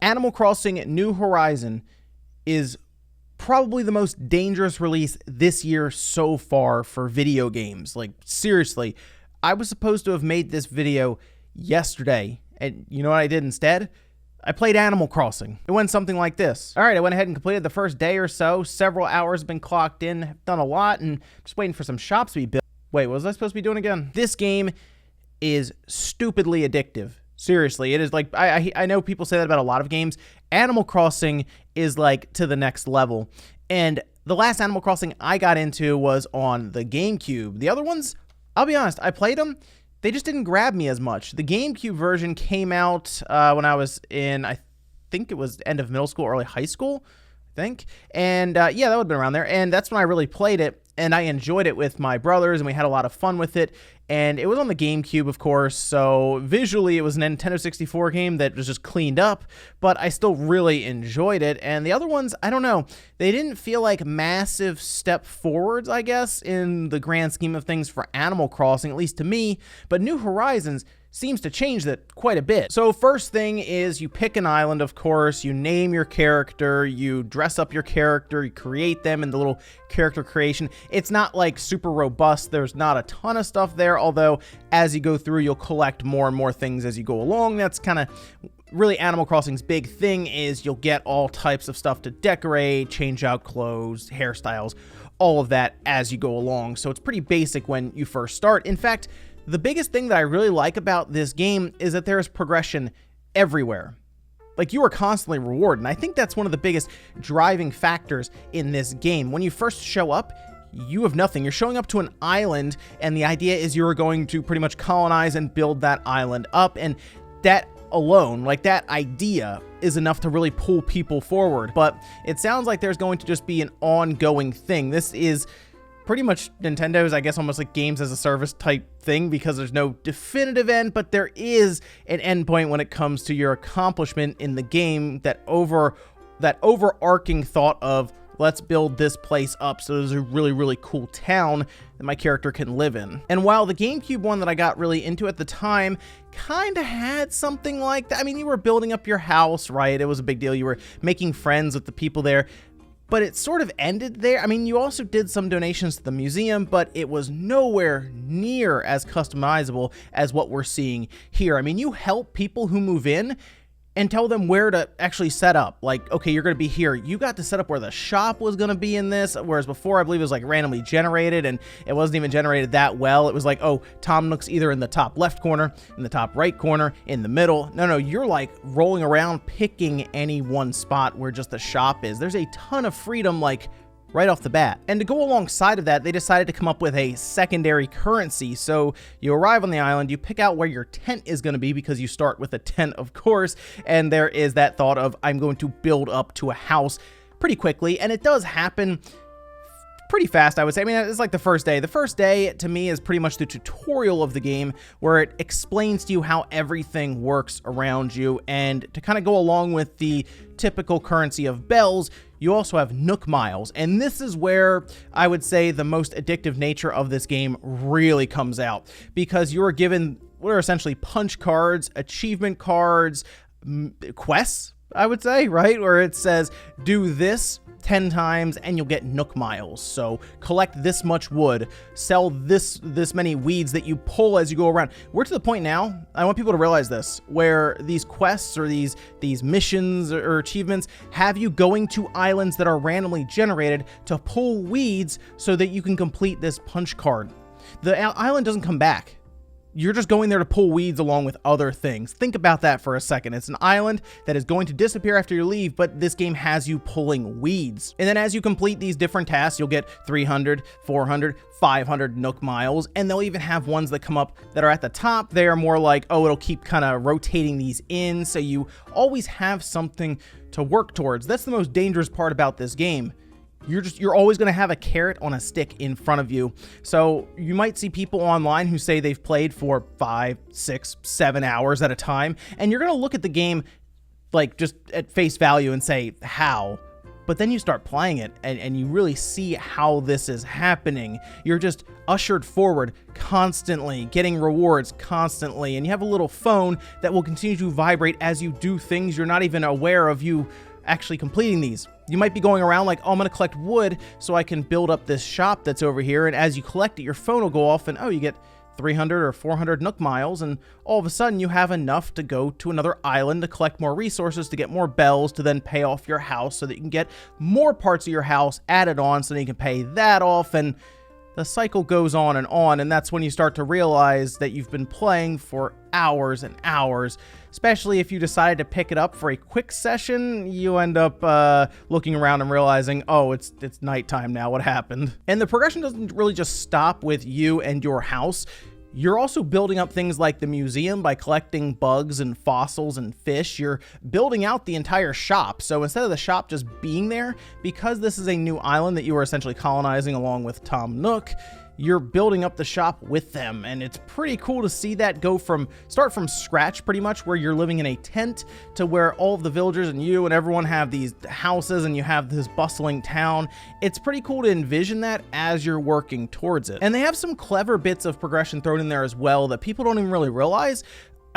Animal Crossing New Horizon is probably the most dangerous release this year so far for video games. Like, seriously, I was supposed to have made this video yesterday, and you know what I did instead? I played Animal Crossing. It went something like this. All right, I went ahead and completed the first day or so. Several hours have been clocked in, have done a lot, and just waiting for some shops to be built. Wait, what was I supposed to be doing again? This game is stupidly addictive. Seriously, it is like, I know people say that about a lot of games. Animal Crossing is like to the next level. And the last Animal Crossing I got into was on the GameCube. The other ones, I'll be honest, I played them. They just didn't grab me as much. The GameCube version came out when I was in, I think it was end of middle school, early high school, I think. And yeah, that would have been around there. And that's when I really played it. And I enjoyed it with my brothers, and we had a lot of fun with it. And it was on the GameCube, of course, so visually it was a Nintendo 64 game that was just cleaned up, but I still really enjoyed it. And the other ones, I don't know, they didn't feel like massive step forwards, I guess, in the grand scheme of things for Animal Crossing, at least to me. But New Horizons seems to change that quite a bit. So first thing is you pick an island, of course, you name your character, you dress up your character, you create them in the little character creation. It's not like super robust. There's not a ton of stuff there, although as you go through, you'll collect more and more things as you go along. That's kind of really Animal Crossing's big thing, is you'll get all types of stuff to decorate, change out clothes, hairstyles, all of that as you go along. So it's pretty basic when you first start. In fact, the biggest thing that I really like about this game is that there is progression everywhere. Like, you are constantly rewarded, and I think that's one of the biggest driving factors in this game. When you first show up, you have nothing. You're showing up to an island, and the idea is you're going to pretty much colonize and build that island up, and that alone, like that idea, is enough to really pull people forward. But it sounds like there's going to just be an ongoing thing. This is pretty much Nintendo's, I guess, almost like games as a service type thing, because there's no definitive end, but there is an end point when it comes to your accomplishment in the game. That overarching thought of, let's build this place up so there's a really, really cool town that my character can live in. And while the GameCube one that I got really into at the time kind of had something like that, I mean, you were building up your house, right? It was a big deal. You were making friends with the people there. But it sort of ended there. I mean, you also did some donations to the museum, but it was nowhere near as customizable as what we're seeing here. I mean, you help people who move in and tell them where to actually set up. Like, okay, you're going to be here. You got to set up where the shop was going to be in this, whereas before, I believe it was like randomly generated, and it wasn't even generated that well. It was like, oh, Tom Nook's either in the top left corner, in the top right corner, in the middle. No, you're like rolling around picking any one spot where just the shop is. There's a ton of freedom, like, right off the bat. And to go alongside of that, they decided to come up with a secondary currency. So you arrive on the island, you pick out where your tent is going to be, because you start with a tent, of course, and there is that thought of, I'm going to build up to a house pretty quickly, and it does happen pretty fast, I would say. I mean, it's like the first day. The first day, to me, is pretty much the tutorial of the game, where it explains to you how everything works around you. And to kind of go along with the typical currency of bells, you also have Nook Miles. And this is where I would say the most addictive nature of this game really comes out, because you are given what are essentially punch cards, achievement cards, quests, I would say, right? Where it says, do this 10 times and you'll get Nook Miles. So collect this much wood, sell this many weeds that you pull as you go around. We're to the point now, I want people to realize this, where these quests or these missions or achievements have you going to islands that are randomly generated to pull weeds so that you can complete this punch card. The island doesn't come back. You're just going there to pull weeds along with other things. Think about that for a second. It's an island that is going to disappear after you leave, but this game has you pulling weeds. And then as you complete these different tasks, you'll get 300, 400, 500 Nook Miles, and they'll even have ones that come up that are at the top. They are more like, oh, it'll keep kind of rotating these in, so you always have something to work towards. That's the most dangerous part about this game. You're always going to have a carrot on a stick in front of you. So you might see people online who say they've played for 5, 6, 7 hours at a time, and you're going to look at the game like just at face value and say, how? But then you start playing it and you really see how this is happening. You're just ushered forward constantly, getting rewards constantly, and you have a little phone that will continue to vibrate as you do things you're not even aware of you actually completing these. You might be going around like, oh, I'm going to collect wood so I can build up this shop that's over here, and as you collect it, your phone will go off and, oh, you get 300 or 400 Nook Miles, and all of a sudden you have enough to go to another island to collect more resources, to get more bells, to then pay off your house so that you can get more parts of your house added on so that you can pay that off, and the cycle goes on, and that's when you start to realize that you've been playing for hours and hours. Especially if you decide to pick it up for a quick session, you end up looking around and realizing, oh, it's nighttime now, what happened? And the progression doesn't really just stop with you and your house. You're also building up things like the museum by collecting bugs and fossils and fish. You're building out the entire shop. So instead of the shop just being there, because this is a new island that you are essentially colonizing along with Tom Nook, you're building up the shop with them, and it's pretty cool to see that start from scratch pretty much, where you're living in a tent, to where all of the villagers and you and everyone have these houses and you have this bustling town. It's pretty cool to envision that as you're working towards it. And they have some clever bits of progression thrown in there as well that people don't even really realize.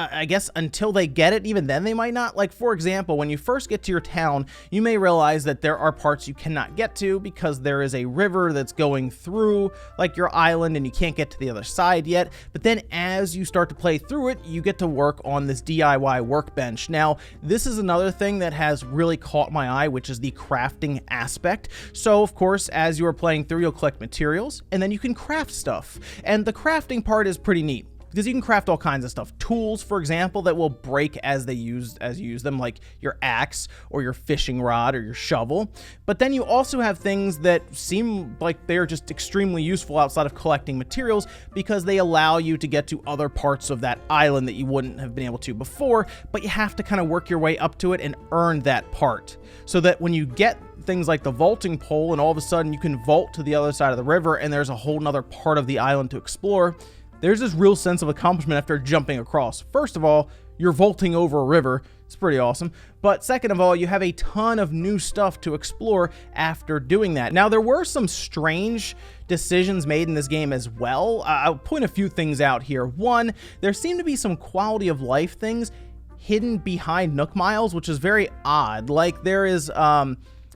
I guess until they get it, even then they might not. Like, for example, when you first get to your town, you may realize that there are parts you cannot get to because there is a river that's going through like your island and you can't get to the other side yet. But then as you start to play through it, you get to work on this DIY workbench. Now, this is another thing that has really caught my eye, which is the crafting aspect. So, of course, as you are playing through, you'll collect materials and then you can craft stuff. And the crafting part is pretty neat, because you can craft all kinds of stuff. Tools, for example, that will break as you use them, like your axe or your fishing rod or your shovel. But then you also have things that seem like they're just extremely useful outside of collecting materials, because they allow you to get to other parts of that island that you wouldn't have been able to before, but you have to kind of work your way up to it and earn that part. So that when you get things like the vaulting pole and all of a sudden you can vault to the other side of the river and there's a whole nother part of the island to explore, there's this real sense of accomplishment after jumping across. First of all, you're vaulting over a river. It's pretty awesome. But second of all, you have a ton of new stuff to explore after doing that. Now, there were some strange decisions made in this game as well. I'll point a few things out here. One, there seem to be some quality of life things hidden behind Nook Miles, which is very odd. Like, there is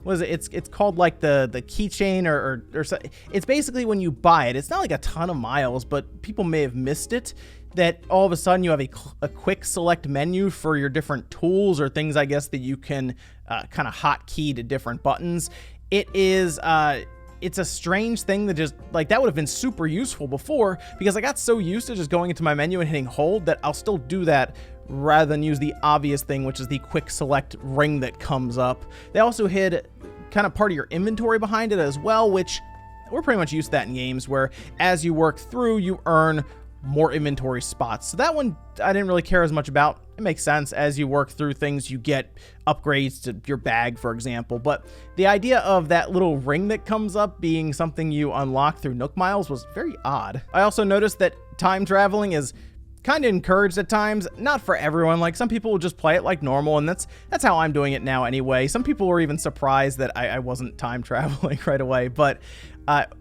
what is it? It's called like the keychain or it's basically when you buy it, it's not like a ton of miles, but people may have missed it, that all of a sudden you have a quick select menu for your different tools or things, I guess, that you can kind of hotkey to different buttons. It's a strange thing that just, like, that would have been super useful before, because I got so used to just going into my menu and hitting hold that I'll still do that rather than use the obvious thing, which is the quick select ring that comes up. They also hid kind of part of your inventory behind it as well, which we're pretty much used to that in games where as you work through, you earn more inventory spots. So that one I didn't really care as much about. It makes sense. As you work through things, you get upgrades to your bag, for example. But the idea of that little ring that comes up being something you unlock through Nook Miles was very odd. I also noticed that time traveling is kind of encouraged at times. Not for everyone. Like, some people will just play it like normal, and that's how I'm doing it now anyway. Some people were even surprised that I wasn't time traveling right away. But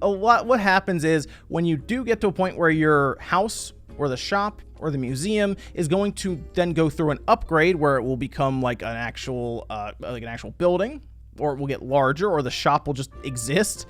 what happens is when you do get to a point where your house or the shop or the museum is going to then go through an upgrade where it will become like an actual building, or it will get larger, or the shop will just exist.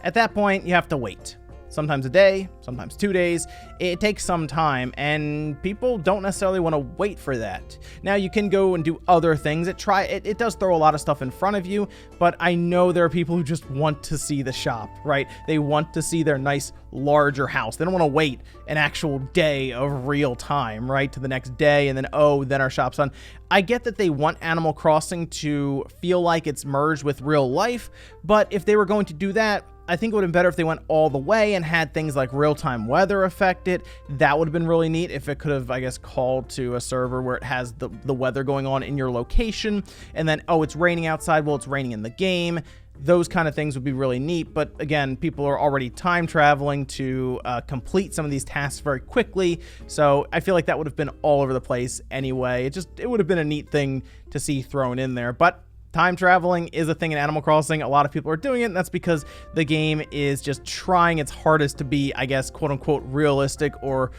At that point, you have to wait. Sometimes a day, sometimes 2 days. It takes some time, and people don't necessarily want to wait for that. Now, you can go and do other things. It does throw a lot of stuff in front of you, but I know there are people who just want to see the shop, right? They want to see their nice, larger house. They don't want to wait an actual day of real time, right, to the next day, and then our shop's done. I get that they want Animal Crossing to feel like it's merged with real life, but if they were going to do that, I think it would have been better if they went all the way and had things like real-time weather affect it. That would have been really neat if it could have, I guess, called to a server where it has the weather going on in your location, and then, it's raining outside, well, it's raining in the game. Those kind of things would be really neat, but again, people are already time traveling to complete some of these tasks very quickly, so I feel like that would have been all over the place anyway. It would have been a neat thing to see thrown in there, but Time traveling is a thing in Animal Crossing. A lot of people are doing it, and that's because the game is just trying its hardest to be, I guess, quote unquote, realistic or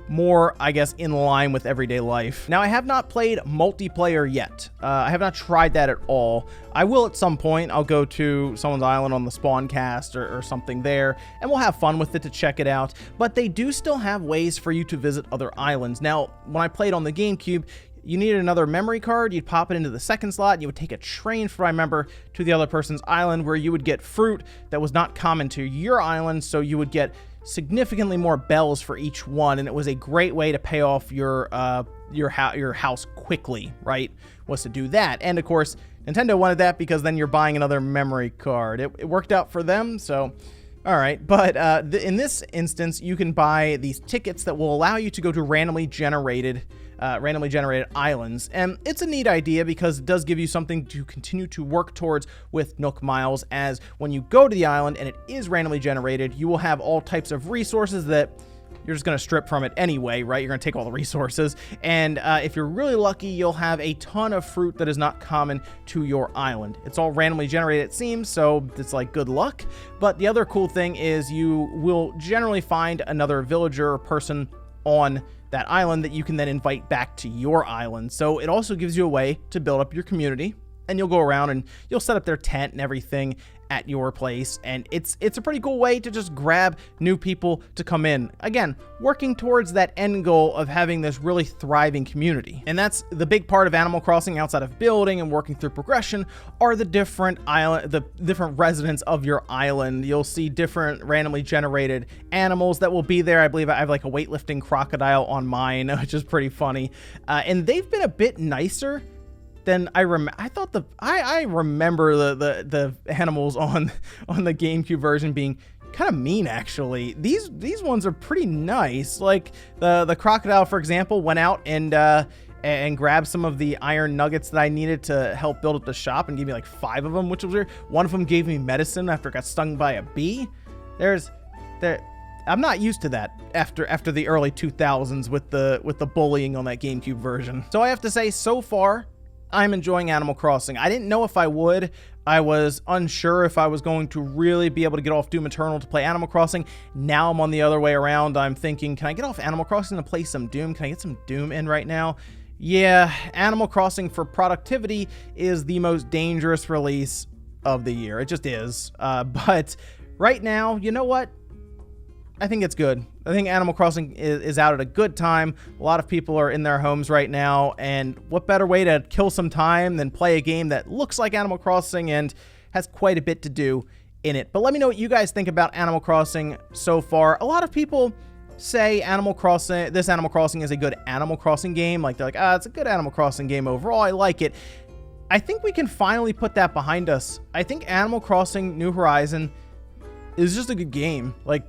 more, I guess, in line with everyday life. Now, I have not played multiplayer yet. I have not tried that at all. I will at some point. I'll go to someone's island on the spawn cast or something there, and we'll have fun with it to check it out. But they do still have ways for you to visit other islands. Now, when I played on the GameCube, you needed another memory card, you'd pop it into the second slot, and you would take a train, for I remember, to the other person's island where you would get fruit that was not common to your island, so you would get significantly more bells for each one, and it was a great way to pay off your house quickly, right? Was to do that. And of course, Nintendo wanted that because then you're buying another memory card. It worked out for them, so all right. But in this instance, you can buy these tickets that will allow you to go to randomly generated islands. And it's a neat idea because it does give you something to continue to work towards with Nook Miles, as when you go to the island and it is randomly generated, you will have all types of resources that you're just going to strip from it anyway, right? You're going to take all the resources. And if you're really lucky, you'll have a ton of fruit that is not common to your island. It's all randomly generated, it seems, so it's like good luck. But the other cool thing is you will generally find another villager or person on that island that you can then invite back to your island. So it also gives you a way to build up your community, and you'll go around and you'll set up their tent and everything at your place, and it's a pretty cool way to just grab new people to come in. Again, working towards that end goal of having this really thriving community. And that's the big part of Animal Crossing, outside of building and working through progression, are the different residents of your island. You'll see different randomly generated animals that will be there. I believe I have like a weightlifting crocodile on mine, which is pretty funny. And they've been a bit nicer than I remember. I remember the animals on the GameCube version being kind of mean, actually. These ones are pretty nice. Like the crocodile, for example, went out and grabbed some of the iron nuggets that I needed to help build up the shop, and gave me like 5 of them, which was weird. One of them gave me medicine after it got stung by a bee. I'm not used to that after the early 2000s with the bullying on that GameCube version. So I have to say, so far, I'm enjoying Animal Crossing. I didn't know if I would. I was unsure if I was going to really be able to get off Doom Eternal to play Animal Crossing. Now I'm on the other way around. I'm thinking, can I get off Animal Crossing to play some Doom? Can I get some Doom in right now? Yeah, Animal Crossing for productivity is the most dangerous release of the year. It just is. But right now, you know what? I think it's good. I think Animal Crossing is out at a good time. A lot of people are in their homes right now, and what better way to kill some time than play a game that looks like Animal Crossing and has quite a bit to do in it. But let me know what you guys think about Animal Crossing so far. A lot of people say this Animal Crossing is a good Animal Crossing game. Like, they're like, it's a good Animal Crossing game overall. I like it. I think we can finally put that behind us. I think Animal Crossing New Horizon is just a good game. Like,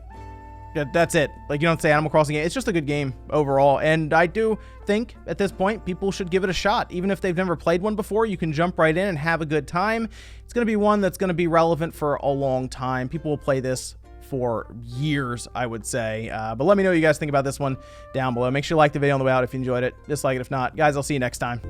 that's it. Like, you don't say Animal Crossing game. It's just a good game overall. And I do think at this point, people should give it a shot. Even if they've never played one before, you can jump right in and have a good time. It's going to be one that's going to be relevant for a long time. People will play this for years, I would say. But let me know what you guys think about this one down below. Make sure you like the video on the way out if you enjoyed it. Dislike it if not. Guys, I'll see you next time.